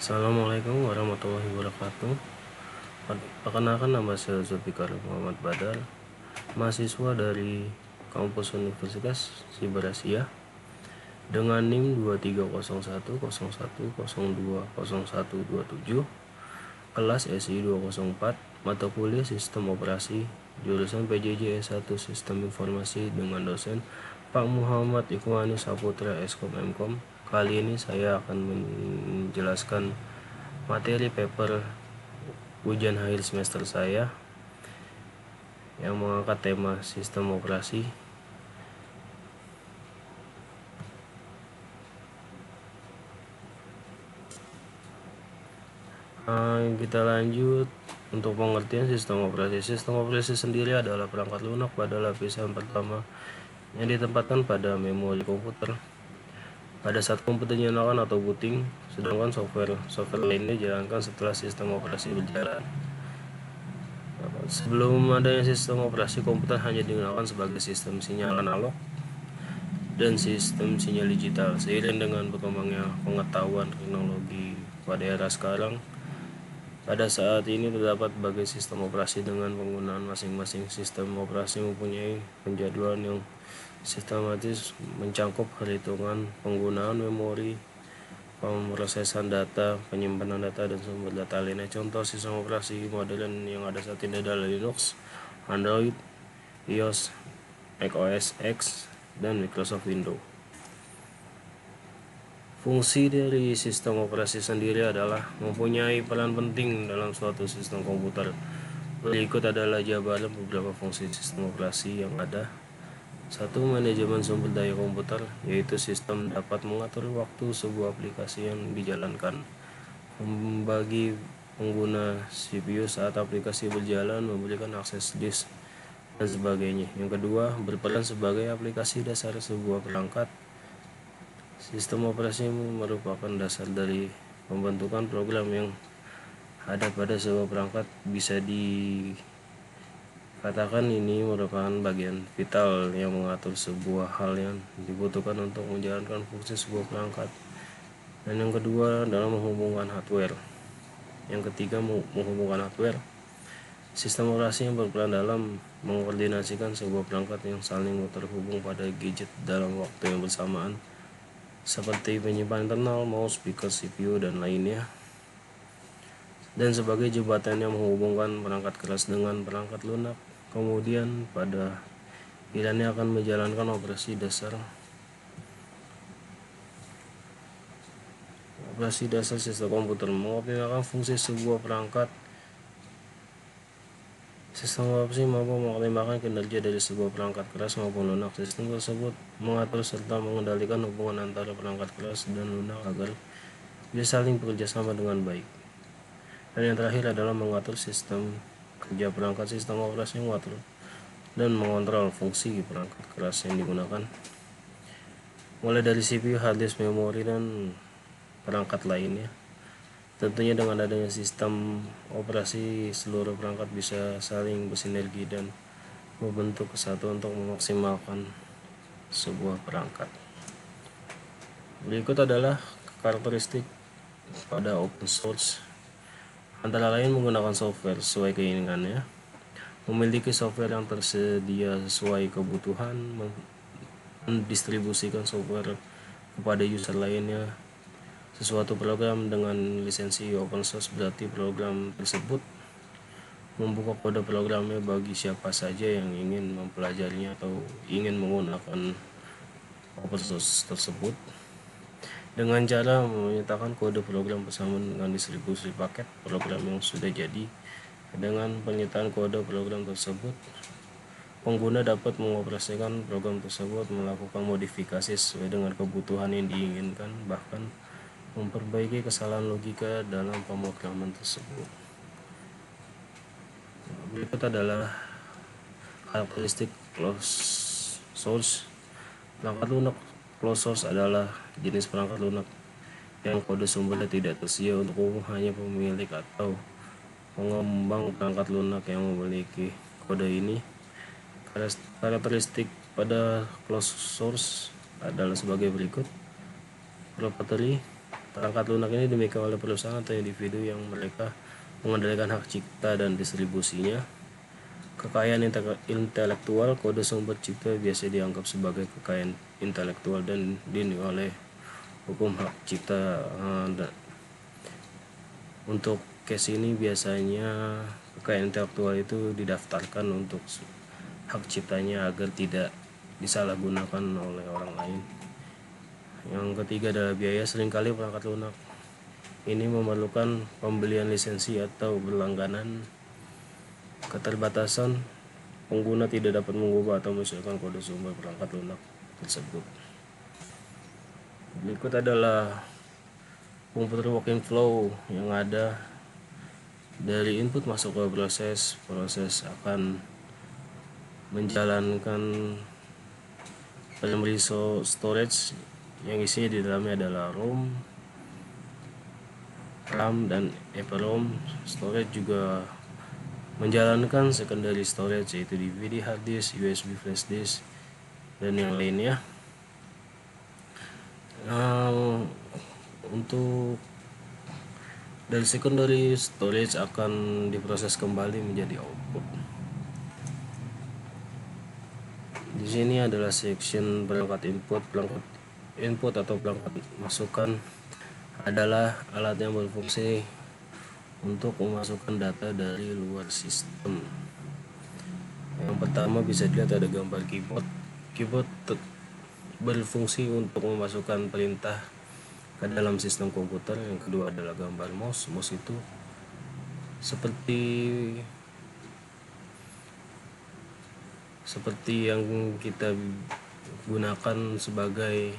Assalamualaikum warahmatullahi wabarakatuh. Perkenalkan, nama saya Zulfikar Muhammad Badar, mahasiswa dari Kampus Universitas Siber Asia dengan NIM 230101020127, kelas SI 204, mata kuliah Sistem Operasi, jurusan PJJ S1 Sistem Informasi dengan dosen Pak Muhammad Ikhwani Saputra Eskom Mkom. Kali ini saya akan menjelaskan materi paper ujian akhir semester saya yang mengangkat tema sistem operasi. Kita lanjut. Untuk pengertian sistem operasi. Sistem operasi sendiri adalah perangkat lunak pada lapisan pertama yang ditempatkan pada memori komputer pada saat komputer dinyalakan atau booting, sedangkan software lainnya dijalankan setelah sistem operasi berjalan. Sebelum adanya sistem operasi, komputer hanya digunakan sebagai sistem sinyal analog dan sistem sinyal digital. Seiring dengan berkembangnya pengetahuan teknologi pada era sekarang, pada saat ini terdapat berbagai sistem operasi dengan penggunaan masing-masing sistem operasi mempunyai penjadwalan yang sistematis mencakup perhitungan penggunaan memori, pemrosesan data, penyimpanan data, dan sumber data lainnya. Contoh sistem operasi modern yang ada saat ini adalah Linux, Android, iOS, macOS X, dan Microsoft Windows. Fungsi dari sistem operasi sendiri adalah mempunyai peran penting dalam suatu sistem komputer. Berikut adalah jabaran beberapa fungsi sistem operasi yang ada. 1. Manajemen sumber daya komputer, yaitu sistem dapat mengatur waktu sebuah aplikasi yang dijalankan, membagi pengguna CPU saat aplikasi berjalan, memberikan akses disk, dan sebagainya. Yang kedua, berperan sebagai aplikasi dasar sebuah perangkat. Sistem operasi merupakan dasar dari pembentukan program yang ada pada sebuah perangkat. Bisa dikatakan ini merupakan bagian vital yang mengatur sebuah hal yang dibutuhkan untuk menjalankan fungsi sebuah perangkat. Dan yang kedua adalah menghubungkan hardware. Yang ketiga, menghubungkan hardware. Sistem operasi yang berperan dalam mengkoordinasikan sebuah perangkat yang saling terhubung pada gadget dalam waktu yang bersamaan, seperti penyimpanan internal, mouse, speaker, CPU, dan lainnya, dan sebagai jembatan yang menghubungkan perangkat keras dengan perangkat lunak. Kemudian pada akhirnya akan menjalankan operasi dasar sistem komputer, mengoptimalkan fungsi sebuah perangkat. Sistem operasi mampu mengoptimalkan kinerja dari sebuah perangkat keras maupun lunak. Sistem tersebut mengatur serta mengendalikan hubungan antara perangkat keras dan lunak agar bisa saling bekerjasama dengan baik. Dan yang terakhir adalah mengatur sistem kerja perangkat. Sistem operasi mengatur dan mengontrol fungsi perangkat keras yang digunakan, mulai dari CPU, hard disk, memori, dan perangkat lainnya. Tentunya dengan adanya sistem operasi, seluruh perangkat bisa saling bersinergi dan membentuk kesatuan untuk memaksimalkan sebuah perangkat. Berikut adalah karakteristik pada open source. Antara lain menggunakan software sesuai keinginannya, memiliki software yang tersedia sesuai kebutuhan, mendistribusikan software kepada user lainnya. Sesuatu program dengan lisensi open source berarti program tersebut membuka kode programnya bagi siapa saja yang ingin mempelajarinya atau ingin menggunakan open source tersebut, dengan cara menyatakan kode program bersama dengan distribusi paket program yang sudah jadi. Dengan penyitaan kode program tersebut, pengguna dapat mengoperasikan program tersebut, melakukan modifikasi sesuai dengan kebutuhan yang diinginkan, bahkan memperbaiki kesalahan logika dalam pemrograman tersebut. Berikut adalah karakteristik closed source. Perangkat lunak closed source adalah jenis perangkat lunak yang kode sumbernya tidak tersedia untuk umum, hanya pemilik atau pengembang perangkat lunak yang memiliki kode ini. Karakteristik pada closed source adalah sebagai berikut. Proprietary, Perangkat lunak ini dimiliki oleh perusahaan atau individu yang mereka mengendalikan hak cipta dan distribusinya. Kekayaan intelektual, kode sumber cipta biasa dianggap sebagai kekayaan intelektual dan dilindungi oleh hukum hak cipta. Untuk case ini biasanya kekayaan intelektual itu didaftarkan untuk hak ciptanya agar tidak disalahgunakan oleh orang lain. Yang ketiga adalah biaya. Seringkali perangkat lunak ini memerlukan pembelian lisensi atau berlangganan. Keterbatasan, pengguna tidak dapat mengubah atau menyesuaikan kode sumber perangkat lunak tersebut. Berikut adalah komputer working flow yang ada dari input masuk ke proses akan menjalankan primary storage yang isinya di dalamnya adalah ROM, RAM, dan EPROM. Storage juga menjalankan secondary storage yaitu DVD, hard disk, USB flash disk, dan yang lainnya. Untuk dari secondary storage akan diproses kembali menjadi output. Di sini adalah section perangkat input. Perangkat input atau perangkat masukan adalah alat yang berfungsi untuk memasukkan data dari luar sistem. Yang pertama bisa dilihat ada gambar keyboard. Keyboard berfungsi untuk memasukkan perintah ke dalam sistem komputer. Yang kedua adalah gambar mouse. Mouse itu seperti yang kita gunakan sebagai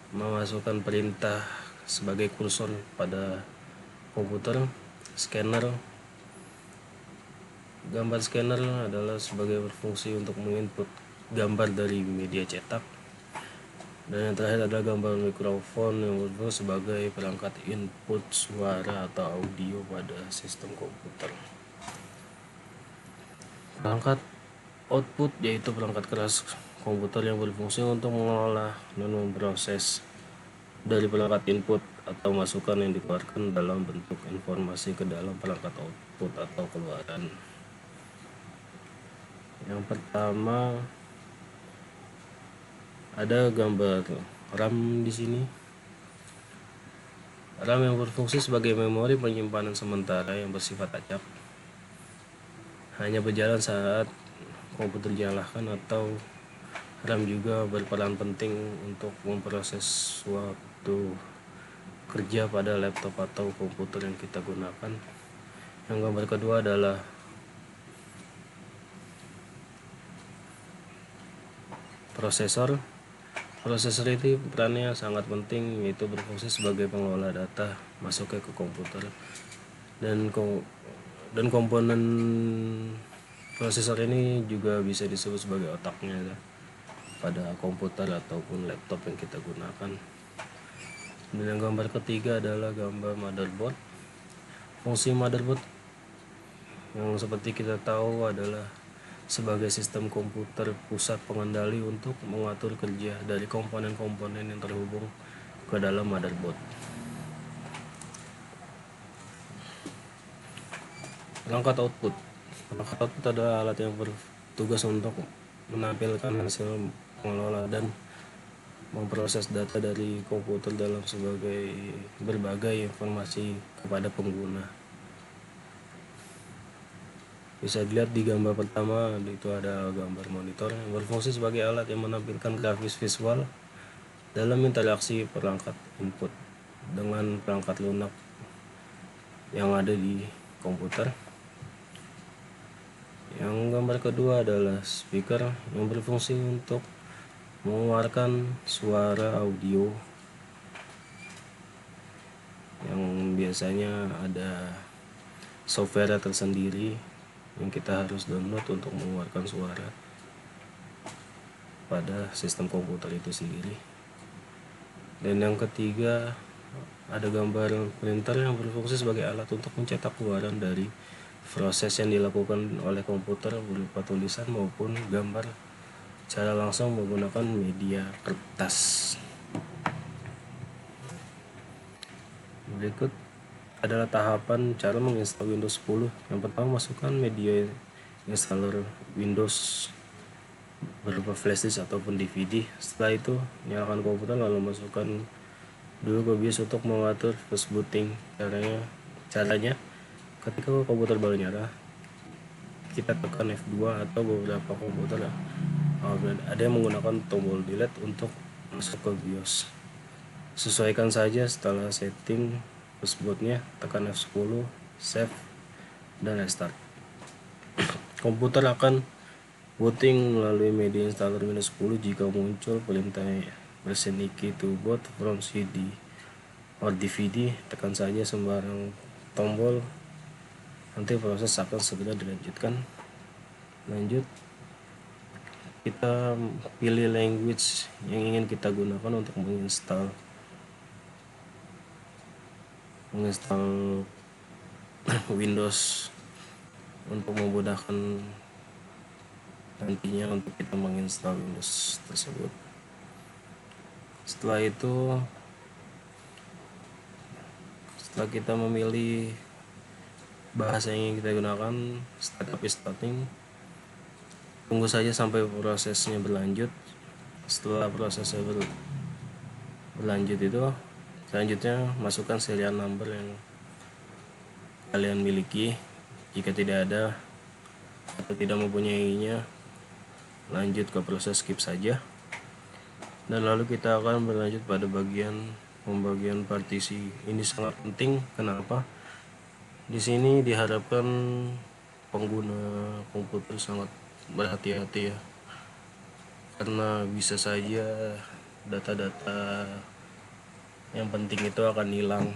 memasukkan perintah sebagai kursor pada komputer. Scanner, gambar scanner adalah sebagai berfungsi untuk menginput gambar dari media cetak. Dan yang terakhir adalah gambar mikrofon yang berfungsi sebagai perangkat input suara atau audio pada sistem komputer. Perangkat output yaitu perangkat keras komputer yang berfungsi untuk mengolah dan memproses dari perangkat input atau masukan yang dikeluarkan dalam bentuk informasi ke dalam perangkat output atau keluaran. Yang pertama ada gambar RAM di sini. RAM yang berfungsi sebagai memori penyimpanan sementara yang bersifat acak, hanya berjalan saat komputer dinyalakan, atau RAM juga berperan penting untuk memproses suatu kerja pada laptop atau komputer yang kita gunakan. Yang gambar kedua adalah prosesor. Prosesor itu perannya sangat penting, yaitu berfungsi sebagai pengelola data masuk ke komputer, dan komponen prosesor ini juga bisa disebut sebagai otaknya pada komputer ataupun laptop yang kita gunakan. Dan yang gambar ketiga adalah gambar motherboard. Fungsi motherboard yang seperti kita tahu adalah sebagai sistem komputer pusat pengendali untuk mengatur kerja dari komponen-komponen yang terhubung ke dalam motherboard. Perangkat output. Perangkat output adalah alat yang bertugas untuk menampilkan hasil mengelola dan memproses data dari komputer dalam sebagai berbagai informasi kepada pengguna. Bisa dilihat di gambar pertama, itu ada gambar monitor yang berfungsi sebagai alat yang menampilkan grafis visual dalam interaksi perangkat input dengan perangkat lunak yang ada di komputer. Yang gambar kedua adalah speaker yang berfungsi untuk mengeluarkan suara audio yang biasanya ada software tersendiri yang kita harus download untuk mengeluarkan suara pada sistem komputer itu sendiri. Dan yang ketiga ada gambar printer yang berfungsi sebagai alat untuk mencetak keluaran dari proses yang dilakukan oleh komputer berupa tulisan maupun gambar secara langsung menggunakan media kertas. Berikut adalah tahapan cara menginstal Windows 10. Yang pertama, masukkan media installer Windows berupa flash disk ataupun DVD. Setelah itu, nyalakan komputer lalu masukkan dulu ke BIOS untuk mengatur flash booting. Caranya ketika komputer baru nyala, kita tekan F2 atau beberapa komputer ada yang menggunakan tombol delete untuk masuk ke BIOS. Sesuaikan saja setelah setting flash bootnya, tekan F10, save, dan restart. Komputer akan booting melalui media installer Windows 10 jika muncul perintah version key to boot from CD or DVD. Tekan saja sembarang tombol, nanti proses akan segera dilanjutkan. Lanjut, kita pilih language yang ingin kita gunakan untuk menginstal Windows untuk memudahkan nantinya untuk kita menginstal Windows tersebut. Setelah itu, setelah kita memilih bahasa yang ingin kita gunakan, startup is starting. Tunggu saja sampai prosesnya berlanjut. Setelah prosesnya berlanjut itu, selanjutnya masukkan serial number yang kalian miliki. Jika tidak ada atau tidak mempunyainya, lanjut ke proses skip saja. Dan lalu kita akan berlanjut pada pembagian partisi. Ini sangat penting. Kenapa? Di sini diharapkan pengguna komputer sangat berhati-hati ya, karena bisa saja data-data yang penting itu akan hilang.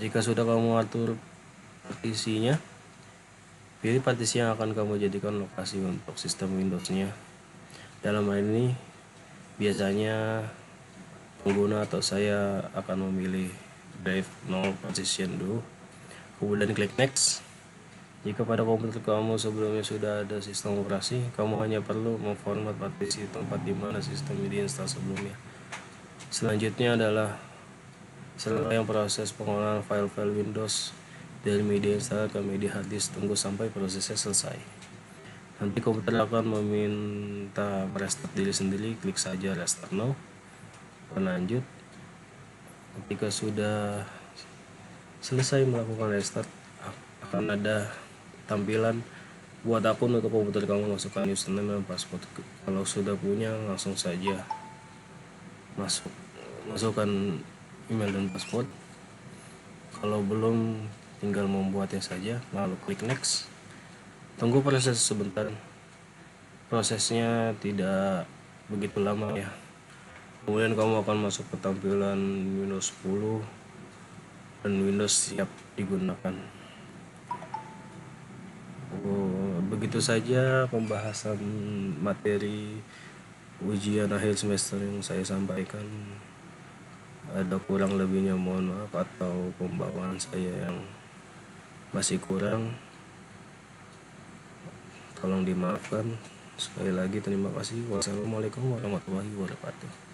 Jika sudah kamu atur partisinya, pilih partisi yang akan kamu jadikan lokasi untuk sistem Windows-nya. Dalam hal ini, biasanya pengguna atau saya akan memilih drive no partition dulu, kemudian klik next. Jika pada komputer kamu sebelumnya sudah ada sistem operasi, kamu hanya perlu memformat partisi tempat di mana sistem diinstal sebelumnya. Selanjutnya adalah serangkaian proses pengolahan file-file Windows dari media installer ke media hard disk. Tunggu sampai prosesnya selesai. Nanti komputer akan meminta restart diri sendiri. Klik saja restart now. Lanjut. Ketika sudah selesai melakukan restart, akan ada tampilan buat akun untuk komputer kamu, masukkan username dan password. Kalau sudah punya, langsung saja masukkan email dan password. Kalau belum, tinggal membuatnya saja, lalu klik next. Tunggu proses sebentar. Prosesnya tidak begitu lama ya. Kemudian kamu akan masuk ke tampilan Windows 10 dan Windows siap digunakan. Begitu saja pembahasan materi ujian akhir semester yang saya sampaikan. Ada kurang lebihnya mohon maaf, atau pembawaan saya yang masih kurang, tolong dimaafkan. Sekali lagi terima kasih. Wassalamualaikum warahmatullahi wabarakatuh.